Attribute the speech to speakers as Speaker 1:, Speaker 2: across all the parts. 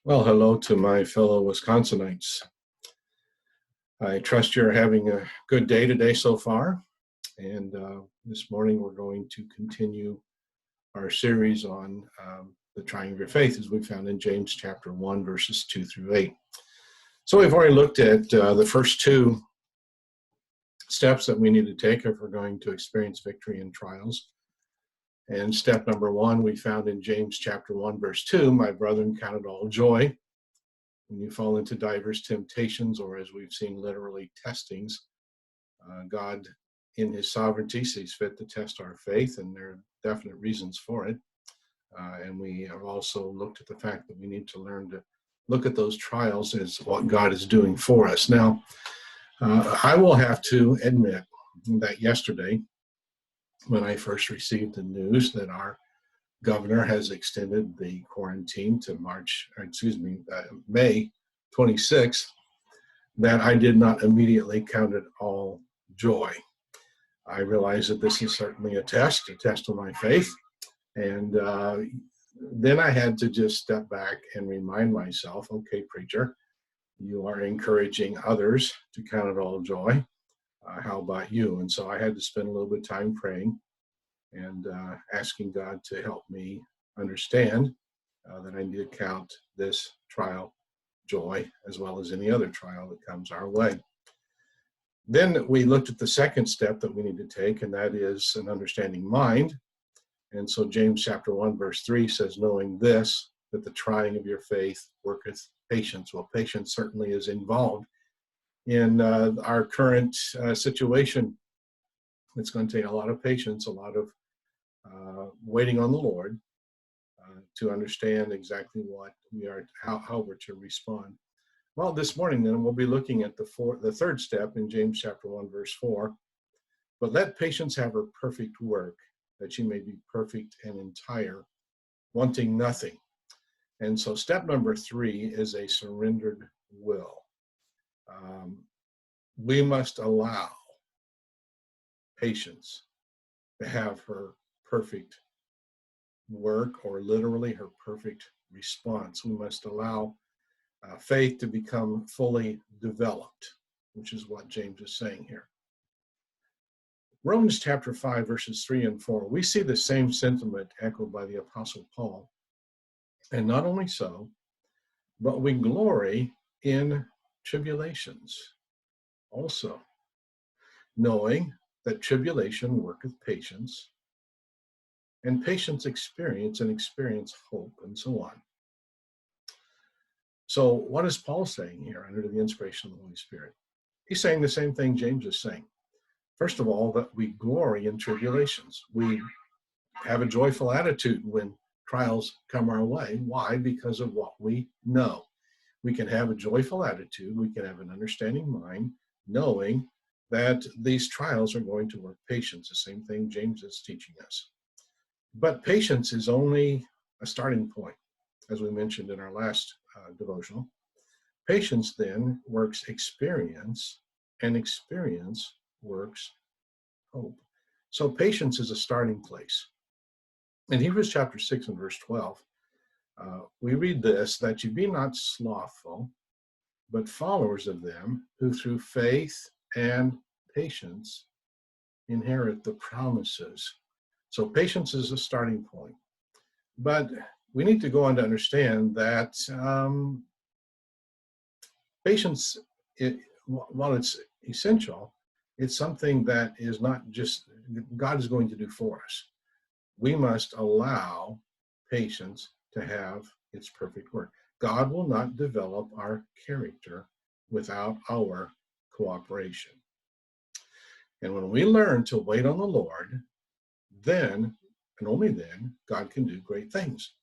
Speaker 1: Well, hello to my fellow Wisconsinites. I trust you're having a good day today so far. And this morning we're going to continue our series on the trying of your faith as we found in James chapter 1, verses 2 through 8. So we've already looked at the first two steps that we need to take if we're going to experience victory in trials. And step number one, we found in James chapter 1, verse 2, my brethren, count it all joy when you fall into diverse temptations, or as we've seen, literally testings. God, in his sovereignty, sees fit to test our faith, and there are definite reasons for it. And we have also looked at the fact that we need to learn to look at those trials as what God is doing for us. Now, I will have to admit that yesterday, when I first received the news that our governor has extended the quarantine to May 26th, that I did not immediately count it all joy. I realize that this is certainly a test of my faith. And then I had to just step back and remind myself, okay, preacher, you are encouraging others to count it all joy. How about you? And so I had to spend a little bit of time praying and asking God to help me understand that I need to count this trial joy as well as any other trial that comes our way. Then we looked at the second step that we need to take, and that is an understanding mind. And so James chapter 1, verse 3 says, knowing this, that the trying of your faith worketh patience. Well, patience certainly is involved in our current situation. It's going to take a lot of patience, a lot of waiting on the Lord to understand exactly what we are, how we're to respond. Well, this morning then we'll be looking at the third step in James chapter 1, verse 4. But let patience have her perfect work, that she may be perfect and entire, wanting nothing. And so step number 3 is a surrendered will. We must allow patience to have her perfect work, or literally her perfect response. We must allow faith to become fully developed, which is what James is saying here. Romans chapter 5, verses 3 and 4, we see the same sentiment echoed by the Apostle Paul. And not only so, but we glory in tribulations also, knowing that tribulation worketh patience, and patience experience, and experience hope, and so on. So what is Paul saying here under the inspiration of the Holy Spirit? He's saying the same thing James is saying. First of all, that we glory in tribulations. We have a joyful attitude when trials come our way. Why? Because of what we know. We can have a joyful attitude. We can have an understanding mind, knowing that these trials are going to work patience, the same thing James is teaching us. But patience is only a starting point, as we mentioned in our last devotional. Patience then works experience, and experience works hope. So patience is a starting place. In Hebrews chapter 6 and verse 12, we read this, that you be not slothful, but followers of them who through faith and patience inherit the promises. So patience is a starting point. But we need to go on to understand that patience, while it's essential, it's something that is not just God is going to do for us. We must allow patience to have its perfect work. God will not develop our character without our cooperation. And when we learn to wait on the Lord, then, and only then, God can do great things.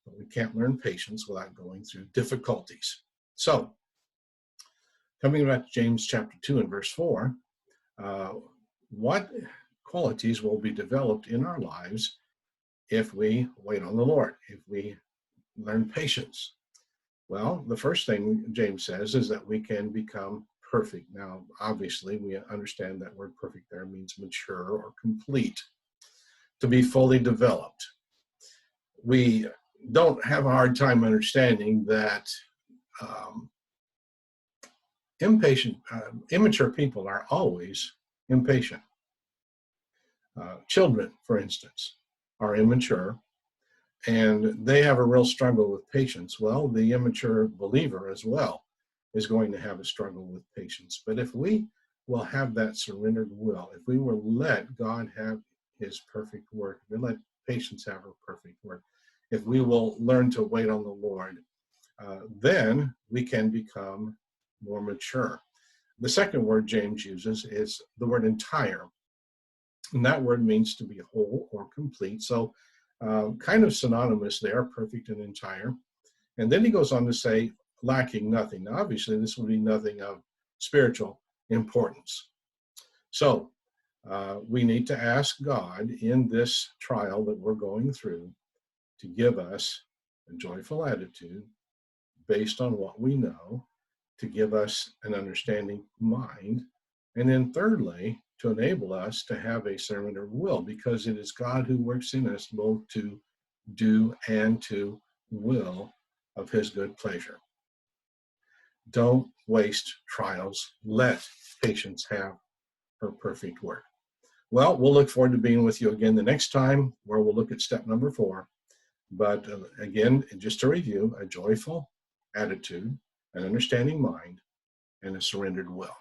Speaker 1: But we can't learn patience without going through difficulties. So, coming back to James chapter 2 and verse 4, what qualities will be developed in our lives if we wait on the Lord, if we learn patience? Well, the first thing James says is that we can become perfect. Now, obviously, we understand that word perfect there means mature or complete, to be fully developed. We don't have a hard time understanding that um, immature people are always impatient. Children, for instance, are immature and they have a real struggle with patience. Well, the immature believer as well is going to have a struggle with patience. But if we will have that surrendered will, if we will let God have his perfect work, if we let patience have her perfect work, if we will learn to wait on the Lord, then we can become more mature. The second word James uses is the word entire. And that word means to be whole or complete. So kind of synonymous there, perfect and entire. And then he goes on to say, lacking nothing. Now, obviously, this would be nothing of spiritual importance. So we need to ask God in this trial that we're going through to give us a joyful attitude based on what we know, to give us an understanding mind, and then thirdly, to enable us to have a surrendered will, because it is God who works in us both to do and to will of his good pleasure. Don't waste trials. Let patience have her perfect work. Well, we'll look forward to being with you again the next time, where we'll look at step number 4. But again, just to review, a joyful attitude, an understanding mind, and a surrendered will.